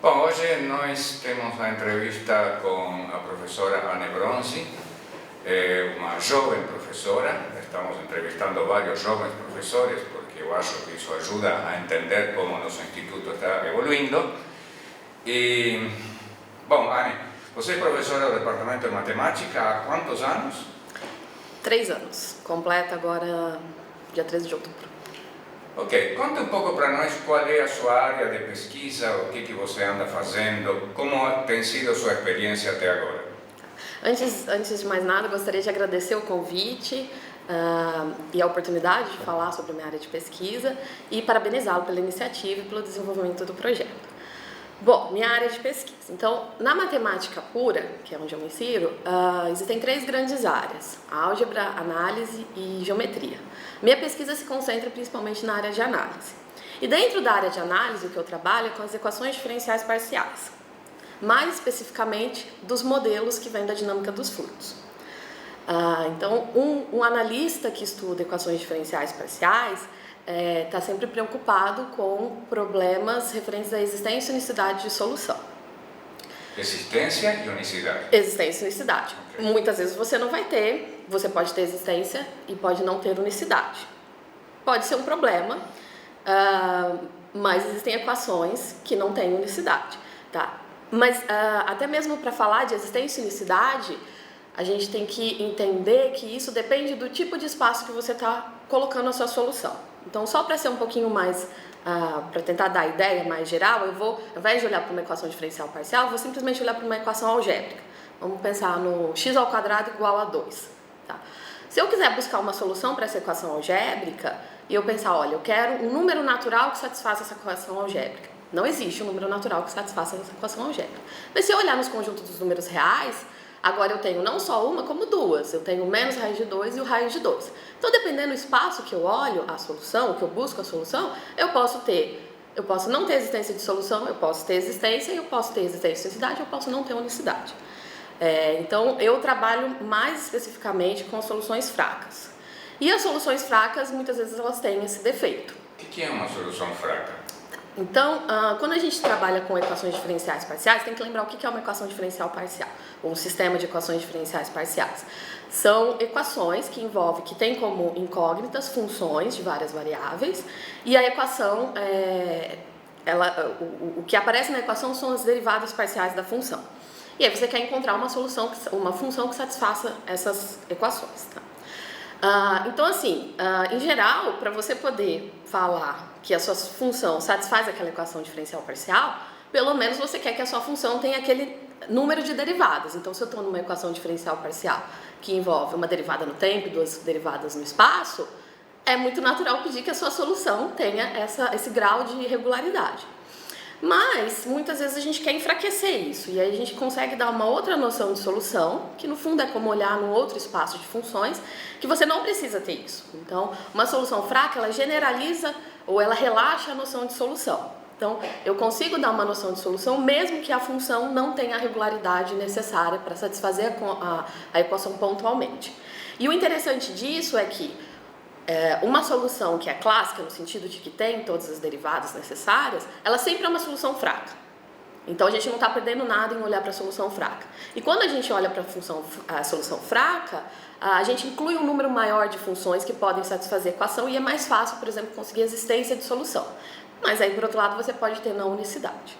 Bom, hoje nós temos a entrevista com a professora Anne Bronzi, uma jovem professora. Estamos entrevistando vários jovens professores porque eu acho que isso ajuda a entender como o nosso instituto está evoluindo. E, bom, Anne, você é professora do Departamento de Matemática há quantos anos? 3 anos. Completa agora dia 13 de outubro. Ok, conta um pouco para nós qual é a sua área de pesquisa, o que você anda fazendo, como tem sido a sua experiência até agora. Antes de mais nada, gostaria de agradecer o convite e a oportunidade de falar sobre a minha área de pesquisa e parabenizá-lo pela iniciativa e pelo desenvolvimento do projeto. Bom, minha área de pesquisa. Então, na matemática pura, que é onde eu me insiro, existem 3 grandes áreas: álgebra, análise e geometria. Minha pesquisa se concentra principalmente na área de análise. E dentro da área de análise, o que eu trabalho é com as equações diferenciais parciais, mais especificamente dos modelos que vêm da dinâmica dos fluidos. Então, um analista que estuda equações diferenciais parciais está sempre preocupado com problemas referentes à existência e unicidade de solução. Existência e unicidade. Existência e unicidade. Okay. Muitas vezes você não vai ter, você pode ter existência e pode não ter unicidade. Pode ser um problema, mas existem equações que não têm unicidade, tá? Mas até mesmo para falar de existência e unicidade, a gente tem que entender que isso depende do tipo de espaço que você está colocando a sua solução. Então, só para ser um pouquinho mais, para tentar dar a ideia mais geral, eu vou, ao invés de olhar para uma equação diferencial parcial, eu vou simplesmente olhar para uma equação algébrica. Vamos pensar no x² igual a 2. Tá? Se eu quiser buscar uma solução para essa equação algébrica, e eu pensar, olha, eu quero um número natural que satisfaça essa equação algébrica. Não existe um número natural que satisfaça essa equação algébrica. Mas se eu olhar nos conjuntos dos números reais, agora eu tenho não só uma, como 2. Eu tenho o menos raiz de 2 e o raiz de 2. Então, dependendo do espaço que eu olho a solução, que eu busco a solução, eu posso não ter existência de solução, eu posso ter existência, eu posso ter existência de unicidade, eu posso não ter unicidade. Então, eu trabalho mais especificamente com soluções fracas. E as soluções fracas, muitas vezes, elas têm esse defeito. O que é uma solução fraca? Então, quando a gente trabalha com equações diferenciais parciais, tem que lembrar o que é uma equação diferencial parcial, ou um sistema de equações diferenciais parciais. São equações que têm como incógnitas funções de várias variáveis, e a equação, o que aparece na equação são as derivadas parciais da função. E aí você quer encontrar uma função que satisfaça essas equações. Tá? Então, assim, em geral, para você poder falar que a sua função satisfaz aquela equação diferencial parcial, pelo menos você quer que a sua função tenha aquele número de derivadas. Então, se eu estou numa equação diferencial parcial que envolve uma derivada no tempo e 2 derivadas no espaço, é muito natural pedir que a sua solução tenha esse grau de regularidade. Mas, muitas vezes a gente quer enfraquecer isso, e aí a gente consegue dar uma outra noção de solução, que no fundo é como olhar num outro espaço de funções, que você não precisa ter isso. Então, uma solução fraca, ela generaliza ou ela relaxa a noção de solução. Então, eu consigo dar uma noção de solução, mesmo que a função não tenha a regularidade necessária para satisfazer a equação pontualmente. E o interessante disso é que uma solução que é clássica, no sentido de que tem todas as derivadas necessárias, ela sempre é uma solução fraca. Então, a gente não está perdendo nada em olhar para a solução fraca. E quando a gente olha para a solução fraca, a gente inclui um número maior de funções que podem satisfazer a equação e é mais fácil, por exemplo, conseguir existência de solução. Mas aí, por outro lado, você pode ter não unicidade.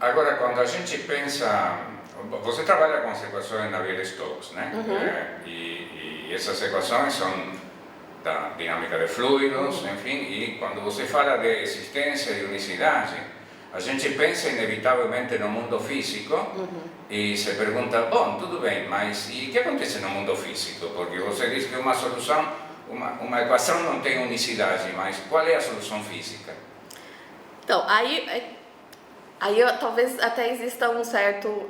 Agora, quando a gente pensa... Você trabalha com as equações Navier-Stokes, né? Uhum. E essas equações são da dinâmica de fluidos, enfim, e quando você fala de existência e unicidade, a gente pensa inevitavelmente no mundo físico. Uhum. E se pergunta, bom, tudo bem, mas e o que acontece no mundo físico? Porque você diz que uma solução, uma equação não tem unicidade, mas qual é a solução física? Então, aí talvez até exista um certo...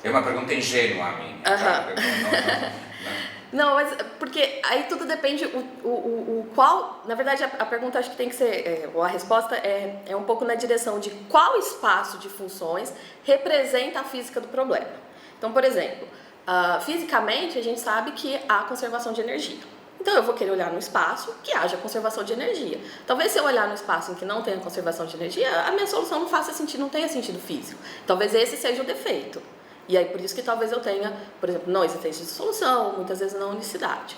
É uma pergunta ingênua a mim. Tá? Não, mas porque aí tudo depende qual... Na verdade, a pergunta acho que tem que ser... ou a resposta é um pouco na direção de qual espaço de funções representa a física do problema. Então, por exemplo, fisicamente a gente sabe que há conservação de energia. Então eu vou querer olhar no espaço que haja conservação de energia. Talvez se eu olhar no espaço em que não tenha conservação de energia, a minha solução não faça sentido, não tenha sentido físico. Talvez esse seja o defeito. E aí por isso que talvez eu tenha, por exemplo, não existência de solução, muitas vezes não unicidade.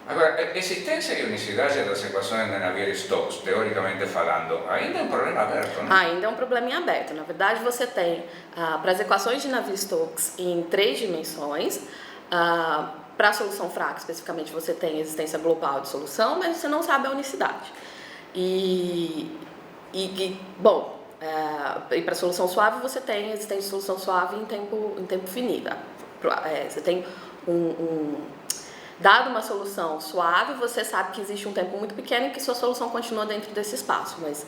Agora, a existência e unicidade das equações de Navier-Stokes, teoricamente falando, ainda é um problema aberto, não? Ainda é um problema em aberto. Na verdade, você tem, para as equações de Navier-Stokes em 3 dimensões, para a solução fraca, especificamente, você tem existência global de solução, mas você não sabe a unicidade. E para a solução suave, você tem existência de solução suave em tempo finito. Você tem dado uma solução suave, você sabe que existe um tempo muito pequeno em que sua solução continua dentro desse espaço, mas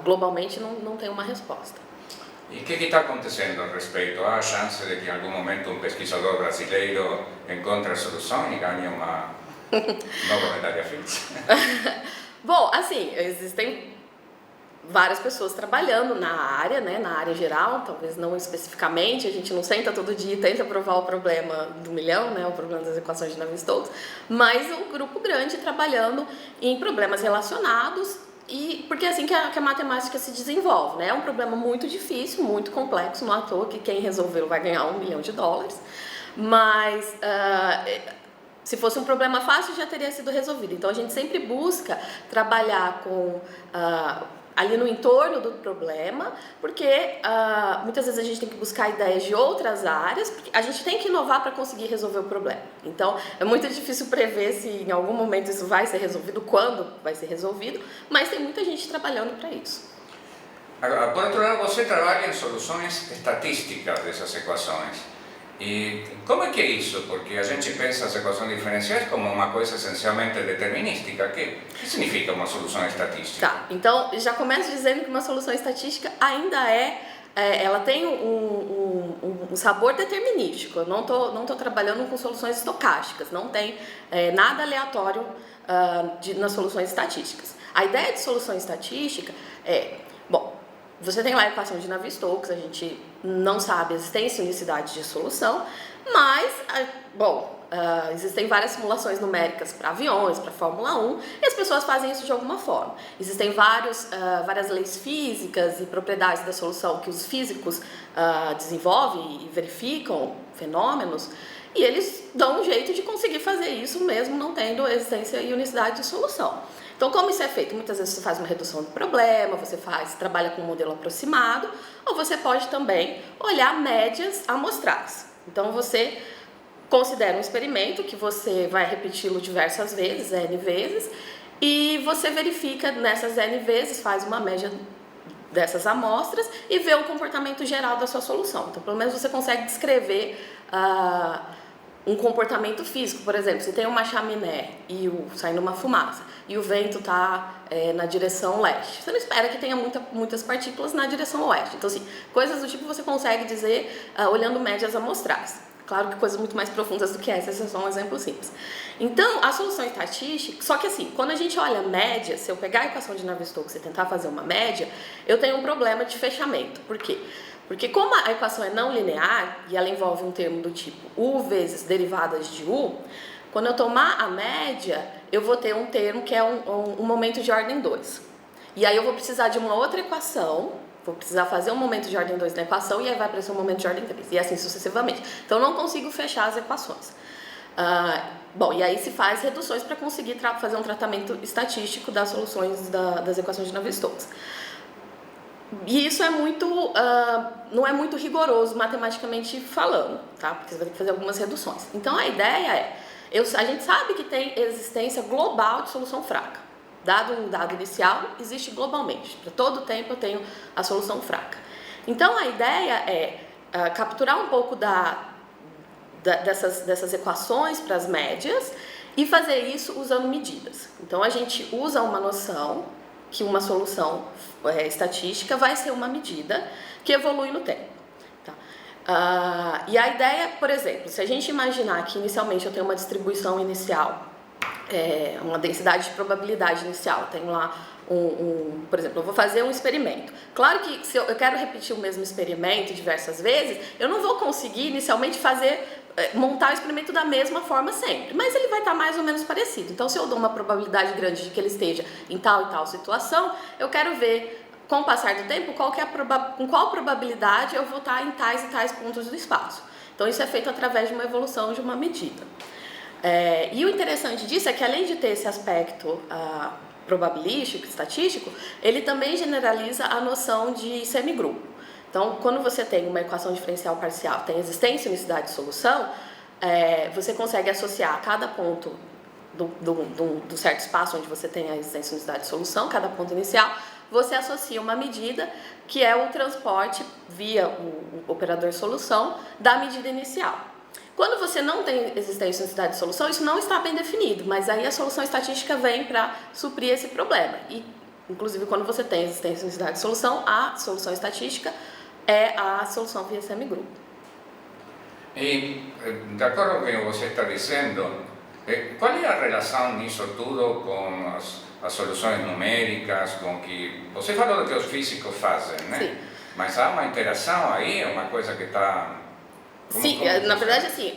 globalmente não tem uma resposta. E o que está acontecendo a respeito? Há a chance de que em algum momento um pesquisador brasileiro encontre a solução e ganhe uma nova medalha Fields? Bom, assim, existem várias pessoas trabalhando na área, né, na área geral, talvez não especificamente, a gente não senta todo dia e tenta provar o problema do milhão, né, o problema das equações de Navier-Stokes, mas um grupo grande trabalhando em problemas relacionados, e porque é assim que a matemática se desenvolve, né, é um problema muito difícil, muito complexo, não é à toa que quem resolveu vai ganhar $1 milhão, mas se fosse um problema fácil já teria sido resolvido, então a gente sempre busca trabalhar com ali no entorno do problema, porque muitas vezes a gente tem que buscar ideias de outras áreas, porque a gente tem que inovar para conseguir resolver o problema. Então, é muito difícil prever se em algum momento isso vai ser resolvido, quando vai ser resolvido, mas tem muita gente trabalhando para isso. Agora, por outro lado, você trabalha em soluções estatísticas dessas equações. E como é que é isso? Porque a gente pensa as equações diferenciais como uma coisa essencialmente determinística. O que significa uma solução estatística? Tá, então já começo dizendo que uma solução estatística ainda ela tem um sabor determinístico. Eu não tô trabalhando com soluções estocásticas, não tem nada aleatório nas soluções estatísticas. A ideia de solução estatística você tem lá a equação de Navier-Stokes, a gente não sabe a existência e unicidade de solução, mas, existem várias simulações numéricas para aviões, para Fórmula 1, e as pessoas fazem isso de alguma forma. Existem várias leis físicas e propriedades da solução que os físicos desenvolvem e verificam fenômenos, e eles dão um jeito de conseguir fazer isso mesmo não tendo existência e unicidade de solução. Então, como isso é feito? Muitas vezes você faz uma redução do problema, você trabalha com um modelo aproximado, ou você pode também olhar médias amostrais. Então, você considera um experimento que você vai repeti-lo diversas vezes, N vezes, e você verifica nessas N vezes, faz uma média dessas amostras e vê o comportamento geral da sua solução. Então, pelo menos você consegue descrever um comportamento físico. Por exemplo, se tem uma chaminé e saindo uma fumaça e o vento está na direção leste, você não espera que tenha muitas partículas na direção oeste. Então, assim, coisas do tipo você consegue dizer olhando médias amostrais. Claro que coisas muito mais profundas do que essa, esse é só um exemplo simples. Então, a solução estatística, só que assim, quando a gente olha média, se eu pegar a equação de Navier-Stokes e tentar fazer uma média, eu tenho um problema de fechamento. Por quê? Porque como a equação é não linear e ela envolve um termo do tipo U vezes derivadas de U, quando eu tomar a média, eu vou ter um termo que é um momento de ordem 2. E aí eu vou precisar de uma outra equação, vou precisar fazer um momento de ordem 2 na equação e aí vai aparecer um momento de ordem 3, e assim sucessivamente. Então eu não consigo fechar as equações. E aí se faz reduções para conseguir fazer um tratamento estatístico das soluções das equações de Navier-Stokes. E isso não é muito rigoroso matematicamente falando, tá? Porque você vai ter que fazer algumas reduções. Então a ideia a gente sabe que tem existência global de solução fraca. Dado um dado inicial, existe globalmente. Para todo o tempo eu tenho a solução fraca. Então a ideia é capturar um pouco dessas equações para as médias e fazer isso usando medidas. Então a gente usa uma noção que uma solução estatística vai ser uma medida que evolui no tempo. Tá? E a ideia, por exemplo, se a gente imaginar que inicialmente eu tenho uma distribuição inicial, uma densidade de probabilidade inicial, tenho lá por exemplo, eu vou fazer um experimento. Claro que se eu quero repetir o mesmo experimento diversas vezes, eu não vou conseguir inicialmente fazer montar o experimento da mesma forma sempre, mas ele vai estar mais ou menos parecido. Então, se eu dou uma probabilidade grande de que ele esteja em tal e tal situação, eu quero ver, com o passar do tempo, com qual probabilidade eu vou estar em tais e tais pontos do espaço. Então, isso é feito através de uma evolução de uma medida. E o interessante disso é que, além de ter esse aspecto probabilístico, estatístico, ele também generaliza a noção de semigrupo. Então, quando você tem uma equação diferencial parcial, tem existência, unicidade e solução, você consegue associar cada ponto do certo espaço onde você tem a existência, unicidade e solução, cada ponto inicial, você associa uma medida que é o transporte via o operador solução da medida inicial. Quando você não tem existência, unicidade e solução, isso não está bem definido, mas aí a solução estatística vem para suprir esse problema. E, inclusive, quando você tem existência, unicidade e solução, a solução estatística é a solução via semigrupo. E, de acordo com o que você está dizendo, qual é a relação nisso tudo com as soluções numéricas, com que você falou do que os físicos fazem, né? Sim. Mas há uma interação aí, é uma coisa que está... Sim, na verdade, assim,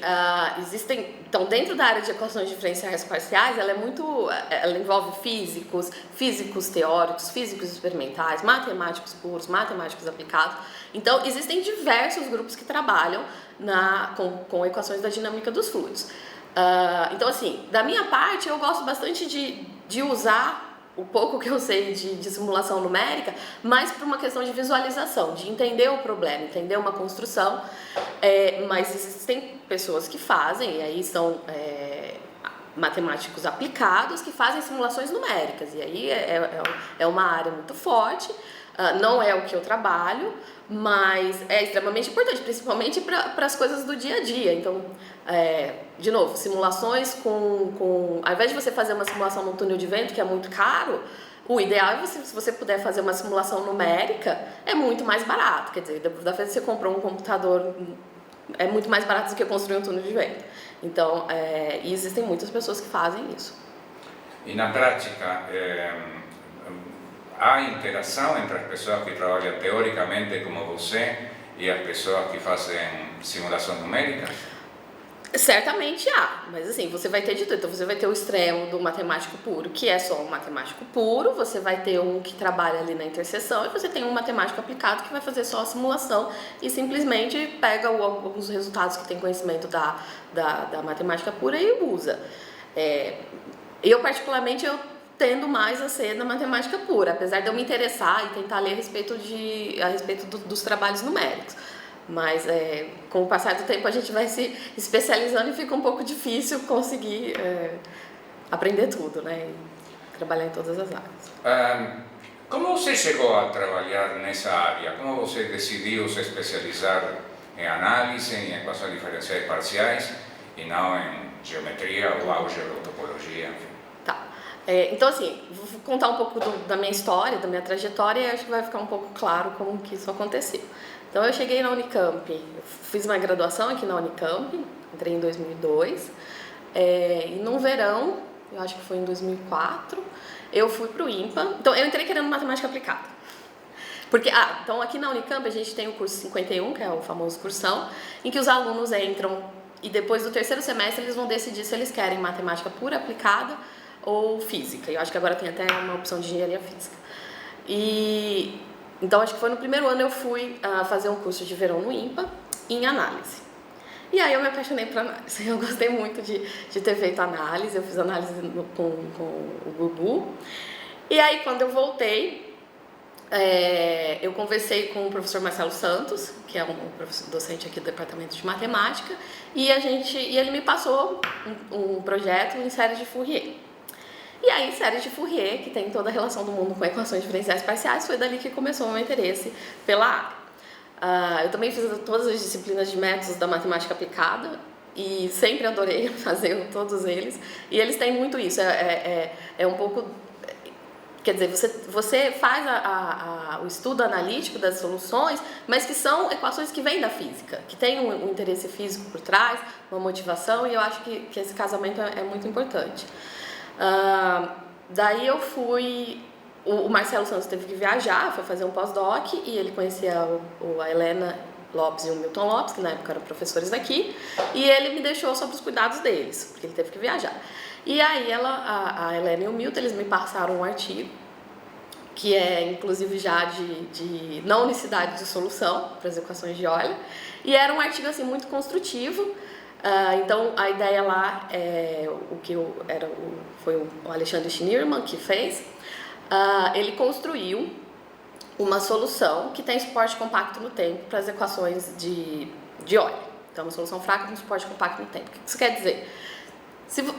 existem... Então, dentro da área de equações diferenciais parciais, ela envolve físicos teóricos, físicos experimentais, matemáticos puros, matemáticos aplicados. Então, existem diversos grupos que trabalham com equações da dinâmica dos fluidos. Então, assim, da minha parte, eu gosto bastante de usar o pouco que eu sei de simulação numérica, mas por uma questão de visualização, de entender o problema, entender uma construção. Mas existem pessoas que fazem, e aí são matemáticos aplicados, que fazem simulações numéricas, e aí é uma área muito forte. Não é o que eu trabalho, mas é extremamente importante, principalmente para as coisas do dia a dia. Então, de novo, simulações ao invés de você fazer uma simulação num túnel de vento, que é muito caro, o ideal é se você puder fazer uma simulação numérica, é muito mais barato. Quer dizer, da vez que você comprou um computador, é muito mais barato do que construir um túnel de vento. Então, e existem muitas pessoas que fazem isso. E na prática, há interação entre as pessoas que trabalham teoricamente como você e as pessoas que fazem simulações numéricas? Certamente há, mas assim, você vai ter de tudo. Então, você vai ter o extremo do matemático puro, que é só um matemático puro, você vai ter um que trabalha ali na interseção, e você tem um matemático aplicado que vai fazer só a simulação e simplesmente pega alguns resultados que tem conhecimento da matemática pura e usa. Eu, particularmente, tendo mais a ser na matemática pura, apesar de eu me interessar e tentar ler a respeito dos trabalhos numéricos. Mas com o passar do tempo a gente vai se especializando e fica um pouco difícil conseguir aprender tudo, né? E trabalhar em todas as áreas. Como você chegou a trabalhar nessa área? Como você decidiu se especializar em análise, em equações diferenciais parciais e não em geometria ou álgebra ou topologia? Enfim. Tá. Então, assim, vou contar um pouco da minha história, da minha trajetória, e acho que vai ficar um pouco claro como que isso aconteceu. Então, eu cheguei na Unicamp, eu fiz uma graduação aqui na Unicamp, entrei em 2002, e num verão, eu acho que foi em 2004, eu fui para o IMPA. Então, eu entrei querendo matemática aplicada. Porque, então aqui na Unicamp a gente tem o curso 51, que é o famoso cursão, em que os alunos entram e depois do terceiro semestre eles vão decidir se eles querem matemática pura aplicada ou física. Eu acho que agora tem até uma opção de engenharia física. Então, acho que foi no primeiro ano eu fui fazer um curso de verão no IMPA em análise. E aí eu me apaixonei por análise. Eu gostei muito de ter feito análise. Eu fiz análise com o Gugu. E aí, quando eu voltei, eu conversei com o professor Marcelo Santos, que é um professor docente aqui do departamento de matemática, e ele me passou um projeto em série de Fourier. E aí, série de Fourier, que tem toda a relação do mundo com equações diferenciais parciais, foi dali que começou o meu interesse pela área. Eu também fiz todas as disciplinas de métodos da matemática aplicada e sempre adorei fazer todos eles. E eles têm muito isso, é um pouco... Quer dizer, você faz o estudo analítico das soluções, mas que são equações que vêm da física, que tem um interesse físico por trás, uma motivação, e eu acho que esse casamento é muito importante. Daí eu fui... O Marcelo Santos teve que viajar, foi fazer um pós-doc, e ele conhecia a Helena Lopes e o Milton Lopes, que na época eram professores daqui, e ele me deixou sob os cuidados deles, porque ele teve que viajar. E aí a Helena e o Milton, eles me passaram um artigo, que é inclusive já de não unicidade de solução para as equações de Euler, e era um artigo assim muito construtivo. Então a ideia lá foi o Alexandre Schneermann que fez. Ele construiu uma solução que tem suporte compacto no tempo para as equações de Euler. Então, uma solução fraca com suporte compacto no tempo. O que isso quer dizer?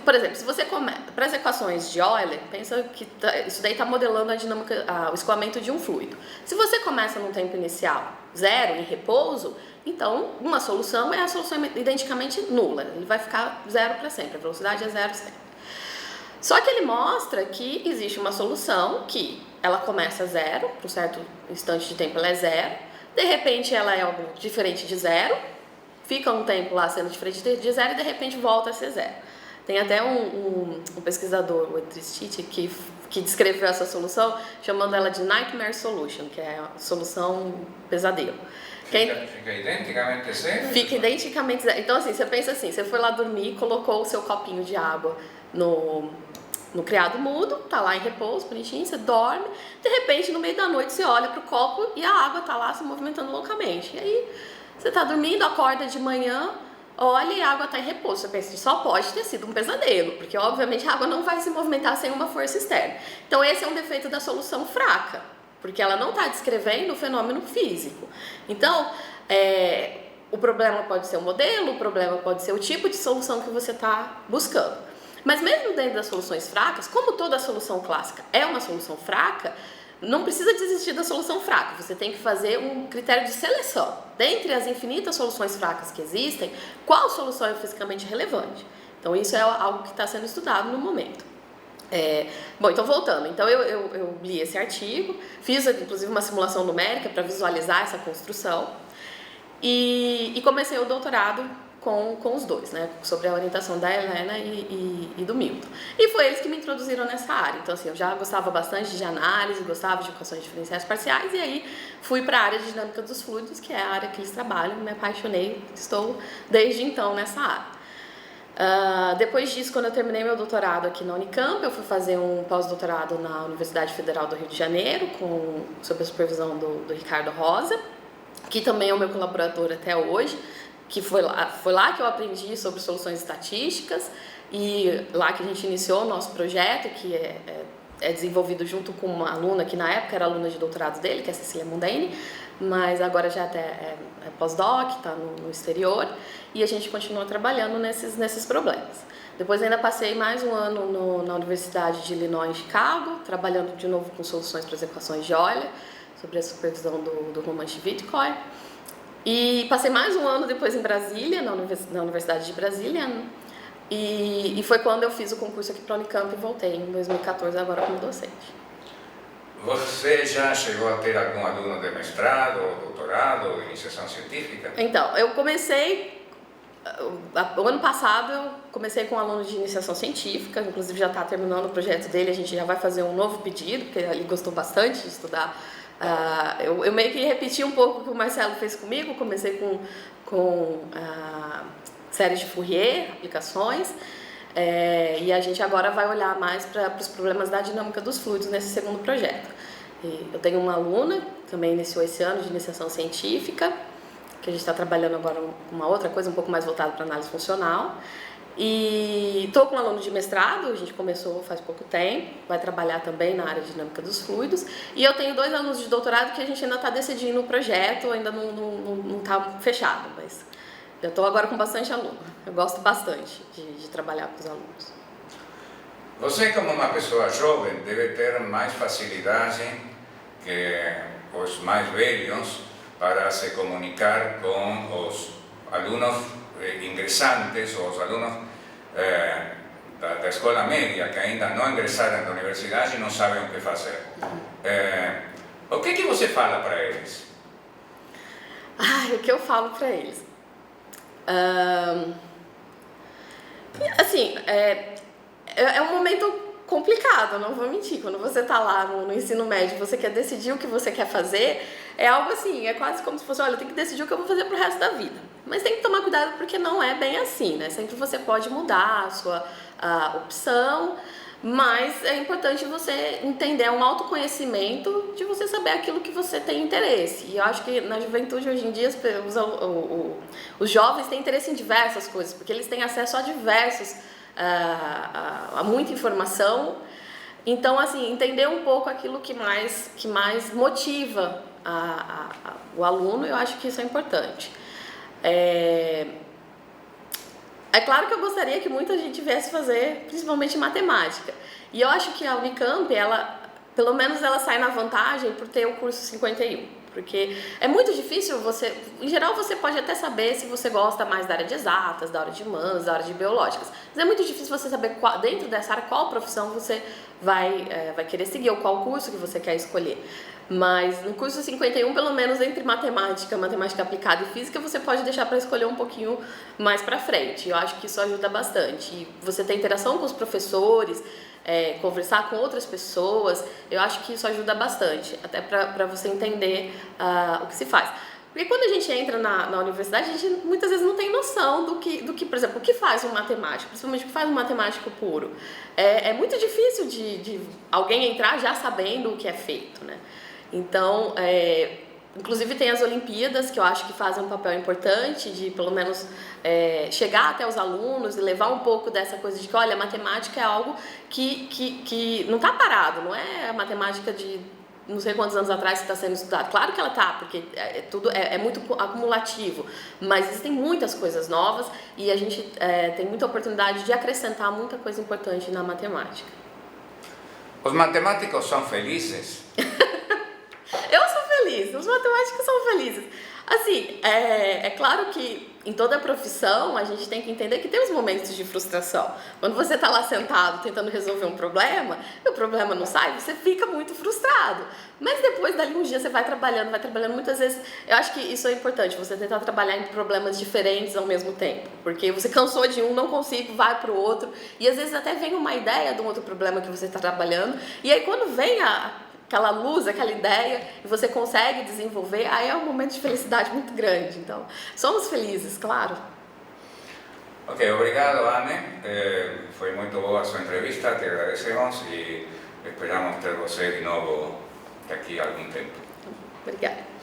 Por exemplo, se você começa para as equações de Euler, pensa que isso daí está modelando a dinâmica, o escoamento de um fluido. Se você começa num tempo inicial 0 em repouso, então uma solução é a solução identicamente nula. Ele vai ficar 0 para sempre, a velocidade é 0 sempre. Só que ele mostra que existe uma solução que ela começa 0, por um certo instante de tempo ela é 0, de repente ela é algo diferente de 0, fica um tempo lá sendo diferente de 0 e de repente volta a ser 0. Tem até um pesquisador, o Edrich, que descreveu essa solução chamando ela de Nightmare Solution, que é a solução pesadelo. Fica identicamente zero? Fica identicamente zero. Então assim, você pensa assim, você foi lá dormir, colocou o seu copinho de água no criado mudo, tá lá em repouso, bonitinho, você dorme, de repente no meio da noite você olha pro copo e a água tá lá se movimentando loucamente. E aí você tá dormindo, acorda de manhã, olha e a água está em repouso. Você pensa que só pode ter sido um pesadelo, porque obviamente a água não vai se movimentar sem uma força externa. Então esse é um defeito da solução fraca, porque ela não está descrevendo o fenômeno físico. Então, o problema pode ser o modelo, o problema pode ser o tipo de solução que você está buscando. Mas mesmo dentro das soluções fracas, como toda solução clássica é uma solução fraca, não precisa desistir da solução fraca, você tem que fazer um critério de seleção. Dentre as infinitas soluções fracas que existem, qual solução é fisicamente relevante? Então isso é algo que está sendo estudado no momento. Bom, então voltando, então eu li esse artigo, fiz inclusive uma simulação numérica para visualizar essa construção e comecei o doutorado com os dois, né, sobre a orientação da Helena e do Milton. E foi eles que me introduziram nessa área. Então, assim, eu já gostava bastante de análise, gostava de equações diferenciais parciais, e aí fui para a área de dinâmica dos fluidos, que é a área que eles trabalham, me apaixonei, estou desde então nessa área. Depois disso, quando eu terminei meu doutorado aqui na Unicamp, eu fui fazer um pós-doutorado na Universidade Federal do Rio de Janeiro, sob a supervisão do Ricardo Rosa, que também é o meu colaborador até hoje, que foi lá que eu aprendi sobre soluções estatísticas e lá que a gente iniciou o nosso projeto, que é desenvolvido junto com uma aluna que na época era aluna de doutorado dele, que é a Cecília Mundeni, mas agora já até é pós-doc, está no exterior, e a gente continua trabalhando nesses problemas. Depois ainda passei mais um ano na Universidade de Illinois em Chicago, trabalhando de novo com soluções para as equações de Euler, sobre a supervisão do Roman Shvitskoy. E passei mais um ano depois em Brasília, na Universidade de Brasília, e foi quando eu fiz o concurso aqui para a Unicamp e voltei em 2014, agora como docente. Você já chegou a ter algum aluno de mestrado, doutorado, ou iniciação científica? Então, eu comecei, o ano passado eu comecei com um aluno de iniciação científica, inclusive já está terminando o projeto dele, a gente já vai fazer um novo pedido, porque ele gostou bastante de estudar. Eu meio que repeti um pouco o que o Marcelo fez comigo, comecei com séries de Fourier, aplicações, e a gente agora vai olhar mais para os problemas da dinâmica dos fluidos nesse segundo projeto. E eu tenho uma aluna, que também iniciou esse ano, de iniciação científica, que a gente está trabalhando agora com uma outra coisa um pouco mais voltada para análise funcional. E estou com um aluno de mestrado, a gente começou faz pouco tempo, vai trabalhar também na área de dinâmica dos fluidos. E eu tenho 2 alunos de doutorado que a gente ainda está decidindo o projeto, ainda não está fechado, mas eu estou agora com bastante aluno. Eu gosto bastante de trabalhar com os alunos. Você, como uma pessoa jovem, deve ter mais facilidade que os mais velhos para se comunicar com os alunos ingressantes ou os alunos da escola média que ainda não ingressaram na universidade e não sabem o que fazer. O que você fala para eles? O que eu falo para eles? Assim, é um momento complicado, não vou mentir. Quando você está lá no ensino médio, você quer decidir o que você quer fazer, é algo assim, é quase como se fosse, olha, eu tenho que decidir o que eu vou fazer pro resto da vida. Mas tem que tomar cuidado porque não é bem assim, né? Sempre você pode mudar a sua opção, mas é importante você entender, um autoconhecimento de você saber aquilo que você tem interesse. E eu acho que na juventude hoje em dia os jovens têm interesse em diversas coisas, porque eles têm acesso a diversos, a muita informação. Então, assim, entender um pouco aquilo que mais motiva o aluno, eu acho que isso é importante. É claro que eu gostaria que muita gente viesse fazer, principalmente matemática. E eu acho que a Unicamp, pelo menos ela sai na vantagem por ter o curso 51. Porque é muito difícil em geral você pode até saber se você gosta mais da área de exatas, da área de humanas, da área de biológicas. Mas é muito difícil você saber dentro dessa área qual profissão você vai querer seguir ou qual curso que você quer escolher. Mas no curso 51, pelo menos entre matemática aplicada e física, você pode deixar para escolher um pouquinho mais para frente. Eu acho que isso ajuda bastante. E você ter interação com os professores, conversar com outras pessoas, eu acho que isso ajuda bastante, até para você entender o que se faz. Porque quando a gente entra na universidade, a gente muitas vezes não tem noção do que, por exemplo, o que faz um matemático, principalmente o que faz um matemático puro. É muito difícil de alguém entrar já sabendo o que é feito, né? Então, inclusive tem as Olimpíadas, que eu acho que fazem um papel importante de, pelo menos, chegar até os alunos e levar um pouco dessa coisa de que, olha, a matemática é algo que não está parado, não é a matemática de não sei quantos anos atrás que está sendo estudado. Claro que ela está, porque tudo é muito acumulativo, mas existem muitas coisas novas e a gente tem muita oportunidade de acrescentar muita coisa importante na matemática. Os matemáticos são felizes? Eu sou feliz, os matemáticos são felizes. Assim, é claro que em toda profissão a gente tem que entender que tem os momentos de frustração. Quando você está lá sentado tentando resolver um problema e o problema não sai, você fica muito frustrado. Mas depois, dali uns dias, você vai trabalhando. Muitas vezes, eu acho que isso é importante, você tentar trabalhar em problemas diferentes ao mesmo tempo. Porque você cansou de um, não consigo, vai para o outro. E às vezes até vem uma ideia de um outro problema que você está trabalhando. E aí quando vem aquela luz, aquela ideia, e você consegue desenvolver, aí é um momento de felicidade muito grande. Então, somos felizes, claro. Ok, obrigado, Anne. Foi muito boa a sua entrevista, te agradecemos e esperamos ter você de novo daqui a algum tempo. Obrigada.